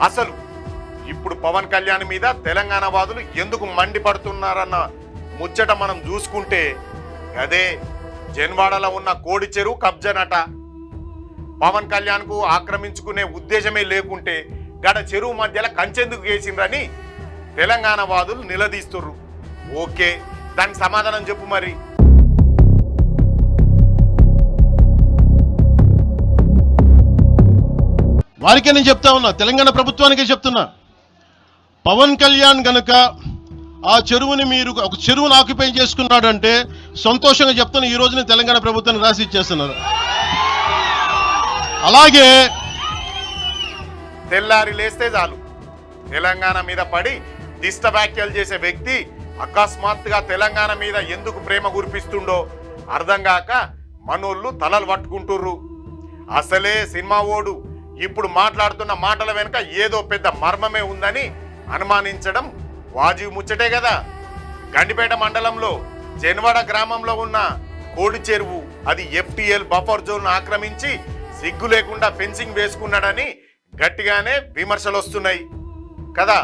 అసలు ఇప్పుడు పవన్ కళ్యాణ్ మీద తెలంగాణ వాదులు ఎందుకు మండిపడుతున్నారన్న ముచ్చట మనం చూసుకుంటే అదే జన్వాడలో ఉన్న కోడి చెరువు కబ్జనట. పవన్ కళ్యాణ్కు ఆక్రమించుకునే ఉద్దేశమే లేకుంటే గడ చెరువు మధ్యలో కంచెందుకు వేసిండ్రని తెలంగాణ వాదులు నిలదీస్తుర్రు. ఓకే, దానికి సమాధానం చెప్పు మరి. వారికే నేను చెప్తా ఉన్నా, తెలంగాణ ప్రభుత్వానికే చెప్తున్నా. పవన్ కళ్యాణ్ గనుక ఆ చెరువుని మీరు ఒక చెరువును ఆక్యుపై చేసుకున్నాడంటే సంతోషంగా చెప్తున్నా, ఈ రోజున తెలంగాణ ప్రభుత్వాన్ని రాసి ఇచ్చేస్తున్నారు. అలాగే తెల్లారి లేస్తే చాలు తెలంగాణ మీద పడి దిష్ట వ్యాఖ్యలు చేసే వ్యక్తి అకస్మాత్తుగా తెలంగాణ మీద ఎందుకు ప్రేమ కురిపిస్తుండో అర్థం కాక మనోళ్ళు తలలు పట్టుకుంటుర్రు. అసలే సినిమా ఓడు ఇప్పుడు మాట్లాడుతున్న మాటల వెనుక ఏదో పెద్ద మర్మమే ఉందని అనుమానించడం వాజీవ్ ముచ్చటే కదా. గండిపేట మండలంలో జన్వాడ గ్రామంలో ఉన్న కోడి చెరువు అది FTL బఫర్ జోన్ ఆక్రమించి సిగ్గు లేకుండా ఫెన్సింగ్ వేసుకున్నాడని గట్టిగానే విమర్శలు వస్తున్నాయి కదా.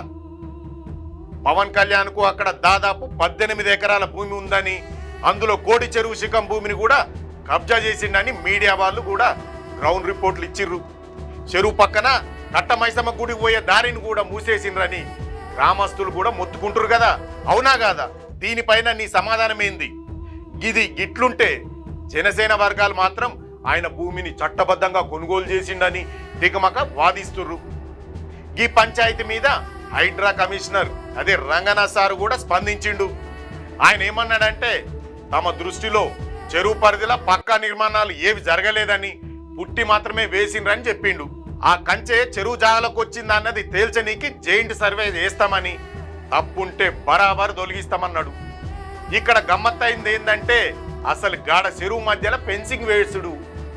పవన్ కళ్యాణ్కు అక్కడ దాదాపు 18 ఎకరాల భూమి ఉందని, అందులో కోడి చెరువు శిఖం భూమిని కూడా కబ్జా చేసిండని మీడియా వాళ్ళు కూడా గ్రౌండ్ రిపోర్ట్లు ఇచ్చిర్రు. చెరువు పక్కన కట్టమైసమ్మ గుడి పోయే దారిని కూడా మూసేసిండ్రని గ్రామస్తులు కూడా మొత్తుకుంటారు కదా. అవునా కాదా? దీనిపైన నీ సమాధానం ఏంది? ఇది ఇట్లుంటే జనసేన వర్గాలు మాత్రం ఆయన భూమిని చట్టబద్ధంగా కొనుగోలు చేసిండని దిగమక వాదిస్తుర్రు. ఈ పంచాయతీ మీద హైడ్రా కమిషనర్ అదే రంగనాథ్ సార్ కూడా స్పందించిండు. ఆయన ఏమన్నాడంటే తమ దృష్టిలో చెరువు పరిధిలో పక్కా నిర్మాణాలు ఏవి జరగలేదని, పుట్టి మాత్రమే వేసిండ్రని చెప్పిండు. ఆ కంచె చెరువు జాగాలకు వచ్చిందన్నది తేల్చనీకి జైంట్ సర్వే చేస్తామని, తప్పుంటే బరాబర్ తొలగిస్తామన్నాడు. ఇక్కడ గమ్మత్తైంది ఏంటంటే అసలు గాడ చెరువు మధ్యలో ఫెన్సింగ్ వేసుడు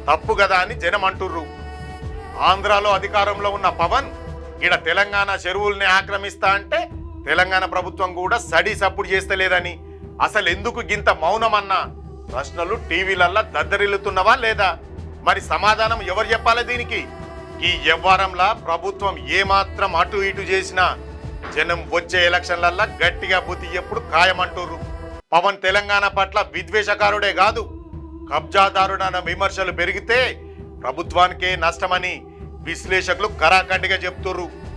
తప్పు కదా అని జనం అంటుర్రు. ఆంధ్రాలో అధికారంలో ఉన్న పవన్ ఈడ తెలంగాణ చెరువుల్ని ఆక్రమిస్తా అంటే తెలంగాణ ప్రభుత్వం కూడా సడి సప్పుడు చేస్తలేదని, అసలు ఎందుకు గింత మౌనమన్న ప్రశ్నలు టీవీలల్లా దద్దరిల్లుతున్నవా లేదా? మరి సమాధానం ఎవరు చెప్పాలి దీనికి? ఈ వ్యవహారంలా ప్రభుత్వం ఏమాత్రం అటు ఇటు చేసినా జనం వచ్చే ఎలక్షన్లల్లా గట్టిగా బుద్ధి ఎప్పుడు ఖాయమంటుర్రు. పవన్ తెలంగాణ పట్ల విద్వేషకారుడే కాదు, కబ్జాదారుడన్న విమర్శలు పెరిగితే ప్రభుత్వానికే నష్టమని విశ్లేషకులు కరాఖండిగా చెప్తుర్రు.